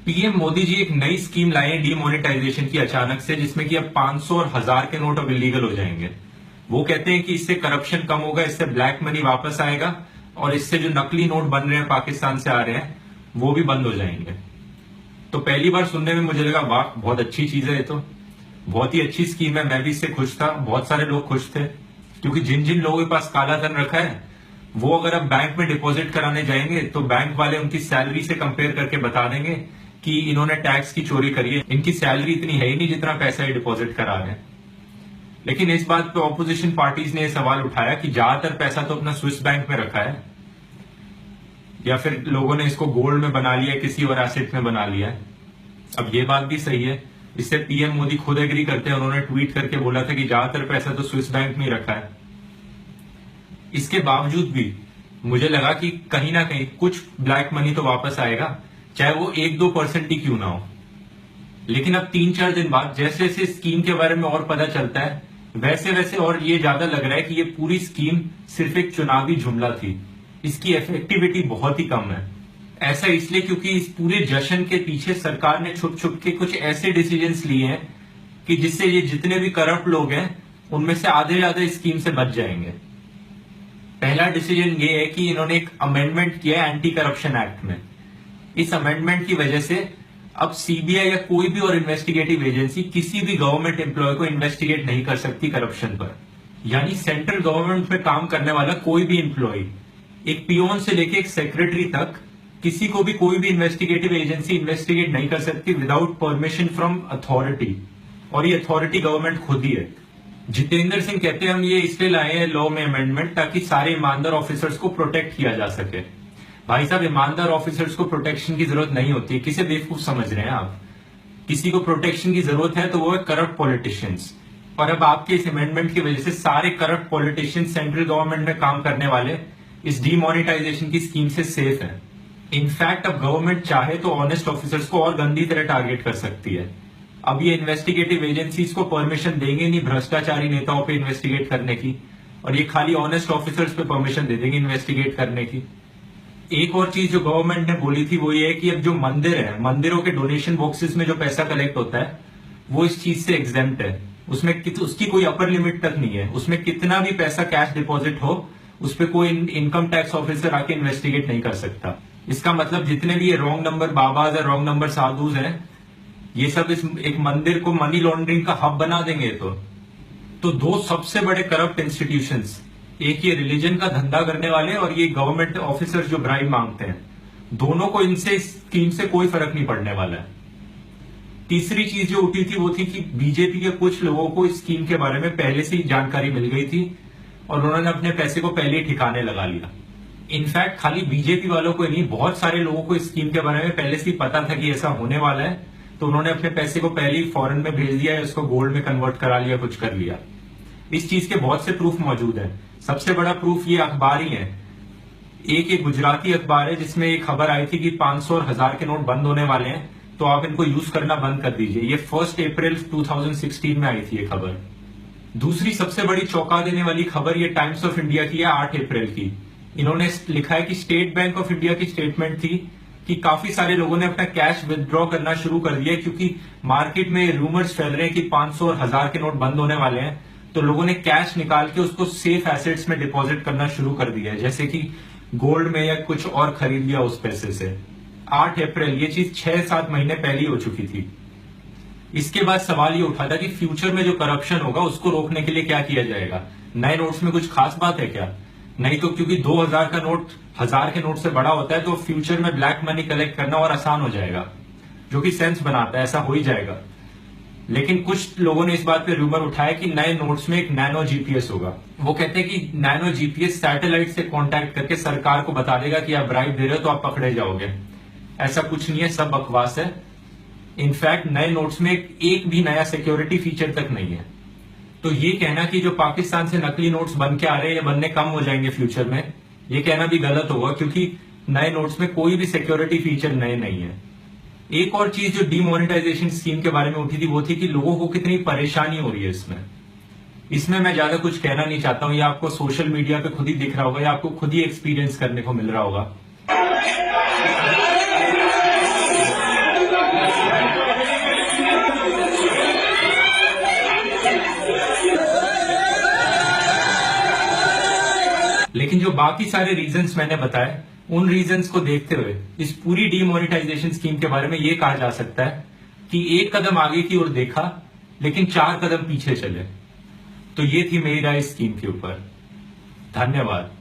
PM Modi ji एक नई scheme लाए हैं डीमोनेटाइजेशन की अचानक से, जिसमें कि अब 500 और 1000 के नोट अब इलीगल हो जाएंगे। वो कहते हैं कि इससे करप्शन कम होगा, इससे ब्लैक मनी वापस आएगा और इससे जो नकली नोट बन रहे हैं पाकिस्तान से आ रहे हैं वो भी बंद हो जाएंगे। तो पहली बार सुनने में मुझे लगा वाह, बहुत अच्छी चीज है, ये तो बहुत ही अच्छी स्कीम है। मैं भी इससे खुश था, बहुत सारे लोग खुश थे, क्योंकि जिन जिन लोगों के पास काला धन रखा है वो अगर अब बैंक में डिपॉजिट कराने जाएंगे तो बैंक वाले उनकी सैलरी से कंपेयर करके बता देंगे कि इन्होंने टैक्स की चोरी करी है, इनकी सैलरी इतनी है ही नहीं जितना पैसा ये डिपॉजिट करा रहे हैं। लेकिन इस बात पे ऑपोजिशन पार्टीज ने यह सवाल उठाया कि ज्यादातर पैसा तो अपना स्विस बैंक में रखा है, या फिर लोगों ने इसको गोल्ड में बना लिया है, किसी और एसेट में बना लिया है। अब ये बात भी सही है, इससे पीएम मोदी खुद एग्री करते हैं। उन्होंने ट्वीट करके बोला था कि ज्यादातर पैसा तो स्विस बैंक में ही रखा है। इसके बावजूद भी मुझे लगा कि कहीं ना कहीं कुछ ब्लैक मनी तो वापस आएगा, चाहे वो 1-2% ही क्यों ना हो। लेकिन अब 3-4 दिन बाद जैसे जैसे स्कीम के बारे में और पता चलता है, वैसे वैसे और ये ज्यादा लग रहा है कि ये पूरी स्कीम सिर्फ एक चुनावी जुमला थी, इसकी इफेक्टिविटी बहुत ही कम है। ऐसा इसलिए क्योंकि इस पूरे जश्न के पीछे सरकार ने छुप छुप के कुछ ऐसे डिसीजंस लिए हैं कि जिससे ये जितने भी करप्ट लोग हैं उनमें से आधे ज्यादा इस स्कीम से बच जाएंगे। पहला डिसीजन ये है कि इन्होंने एक अमेंडमेंट किया है एंटी करप्शन एक्ट में। इस अमेंडमेंट की वजह से अब सीबीआई या कोई भी और इन्वेस्टिगेटिव एजेंसी किसी भी गवर्नमेंट एम्प्लॉय को इन्वेस्टिगेट नहीं कर सकती करप्शन पर। यानी सेंट्रल गवर्नमेंट में काम करने वाला कोई भी एम्प्लॉय, एक पियोन से लेके एक सेक्रेटरी तक, किसी को भी कोई भी इन्वेस्टिगेटिव एजेंसी इन्वेस्टिगेट नहीं कर सकती विदाउट परमिशन फ्रॉम अथॉरिटी, और ये अथॉरिटी गवर्नमेंट खुद ही है। जितेंद्र सिंह कहते हैं हम ये इसलिए लाए हैं लॉ में अमेंडमेंट ताकि सारे ईमानदार ऑफिसर्स को प्रोटेक्ट किया जा सके। भाई साहब, ईमानदार ऑफिसर्स को प्रोटेक्शन की जरूरत नहीं होती है। किसे बेवकूफ समझ रहे हैं आप? किसी को प्रोटेक्शन की जरूरत है तो वो है करप्ट पॉलिटिशियंस। और अब आपके इस अमेंडमेंट की वजह से सारे करप्ट पॉलिटिशियंस सेंट्रल गवर्नमेंट में काम करने वाले इस डीमोनेटाइजेशन की स्कीम से सेफ है। इनफैक्ट अब गवर्नमेंट चाहे तो ऑनेस्ट ऑफिसर्स को और गंदी तरह टारगेट कर सकती है। अब ये इन्वेस्टिगेटिव एजेंसीज को परमिशन देंगे नहीं भ्रष्टाचारी नेताओं पे इन्वेस्टिगेट करने की, और ये खाली ऑनेस्ट ऑफिसर्स पे परमिशन दे देंगे इन्वेस्टिगेट करने की। एक और चीज जो गवर्नमेंट ने बोली थी वो ये है कि अब जो मंदिर है, मंदिरों के डोनेशन बॉक्सेस में जो पैसा कलेक्ट होता है वो इस चीज से एग्जेम्प्ट है। उसमें उसकी कोई अपर लिमिट तक नहीं है। उसमें कितना भी पैसा कैश डिपॉजिट हो उस पर कोई इनकम टैक्स ऑफिसर आके इन्वेस्टिगेट नहीं कर सकता। इसका मतलब जितने भी ये रॉन्ग नंबर बाबाज है, रॉन्ग नंबर साधुज हैं, ये सब इस एक मंदिर को मनी लॉन्ड्रिंग का हब बना देंगे। तो दो सबसे बड़े करप्ट इंस्टीट्यूशंस, एक ये रिलीजन का धंधा करने वाले और ये गवर्नमेंट ऑफिसर्स जो ब्राइब मांगते हैं, दोनों को इनसे स्कीम से कोई फर्क नहीं पड़ने वाला है। तीसरी चीज जो उठी थी वो थी कि बीजेपी के कुछ लोगों को इस स्कीम के बारे में पहले से ही जानकारी मिल गई थी और उन्होंने अपने पैसे को पहले ही ठिकाने लगा लिया। इनफैक्ट खाली बीजेपी वालों को नहीं, बहुत सारे लोगों को इस स्कीम के बारे में पहले से ही पता था कि ऐसा होने वाला है, तो उन्होंने अपने पैसे को पहले ही फॉरेन में भेज दिया, उसको गोल्ड में कन्वर्ट करा लिया, कुछ कर लिया। इस चीज के बहुत से प्रूफ मौजूद है। सबसे बड़ा प्रूफ ये अखबार ही है। एक गुजराती अखबार है जिसमें एक खबर आई थी कि 500 और 1000 के नोट बंद होने वाले हैं, तो आप इनको यूज करना बंद कर दीजिए। ये 1 अप्रैल 2016 में आई थी ये खबर। दूसरी सबसे बड़ी चौंका देने वाली खबर ये टाइम्स ऑफ इंडिया की है 8 अप्रैल की। इन्होंने लिखा है कि स्टेट बैंक ऑफ इंडिया की स्टेटमेंट थी कि काफी सारे लोगों ने अपना कैश विथड्रॉ करना शुरू कर दिया, क्योंकि मार्केट में रूमर्स फैल रहे हैं कि 500 और 1000 के नोट बंद होने वाले हैं। तो लोगों ने कैश निकाल के उसको सेफ एसेट्स में डिपॉजिट करना शुरू कर दिया है, जैसे कि गोल्ड में या कुछ और खरीद लिया उस पैसे से। 8 अप्रैल, ये चीज 6-7 महीने पहले हो चुकी थी। इसके बाद सवाल ये उठा था कि फ्यूचर में जो करप्शन होगा उसको रोकने के लिए क्या किया जाएगा। नए नोट्स में कुछ खास बात है क्या? नहीं तो, क्योंकि 2000 का नोट 1000 के नोट से बड़ा होता है तो फ्यूचर में ब्लैक मनी कलेक्ट करना और आसान हो जाएगा, जो कि सेंस बनाता है, ऐसा हो ही जाएगा। लेकिन कुछ लोगों ने इस बात पे रूमर उठाया कि नए नोट्स में एक नैनो जीपीएस होगा। वो कहते हैं कि नैनो जीपीएस सैटेलाइट से कांटेक्ट करके सरकार को बता देगा कि आप ब्राइब दे रहे हो तो आप पकड़े जाओगे। ऐसा कुछ नहीं है, सब बकवास है। इनफैक्ट नए नोट्स में एक भी नया सिक्योरिटी फीचर तक नहीं है। तो ये कहना कि जो पाकिस्तान से नकली नोट्स बन के आ रहे हैं ये बनने कम हो जाएंगे फ्यूचर में, ये कहना भी गलत होगा, क्योंकि नए नोट्स में कोई भी सिक्योरिटी फीचर नए नहीं है। एक और चीज जो डीमोनेटाइजेशन स्कीम के बारे में उठी थी वो थी कि लोगों को कितनी परेशानी हो रही है इसमें मैं ज्यादा कुछ कहना नहीं चाहता हूं। ये आपको सोशल मीडिया पे खुद ही दिख रहा होगा या आपको खुद ही एक्सपीरियंस करने को मिल रहा होगा। लेकिन जो बाकी सारे रीजंस मैंने बताए, उन रीजंस को देखते हुए इस पूरी डीमोनेटाइजेशन स्कीम के बारे में यह कहा जा सकता है कि एक कदम आगे की ओर देखा लेकिन 4 कदम पीछे चले। तो ये थी मेरी राय स्कीम के ऊपर। धन्यवाद।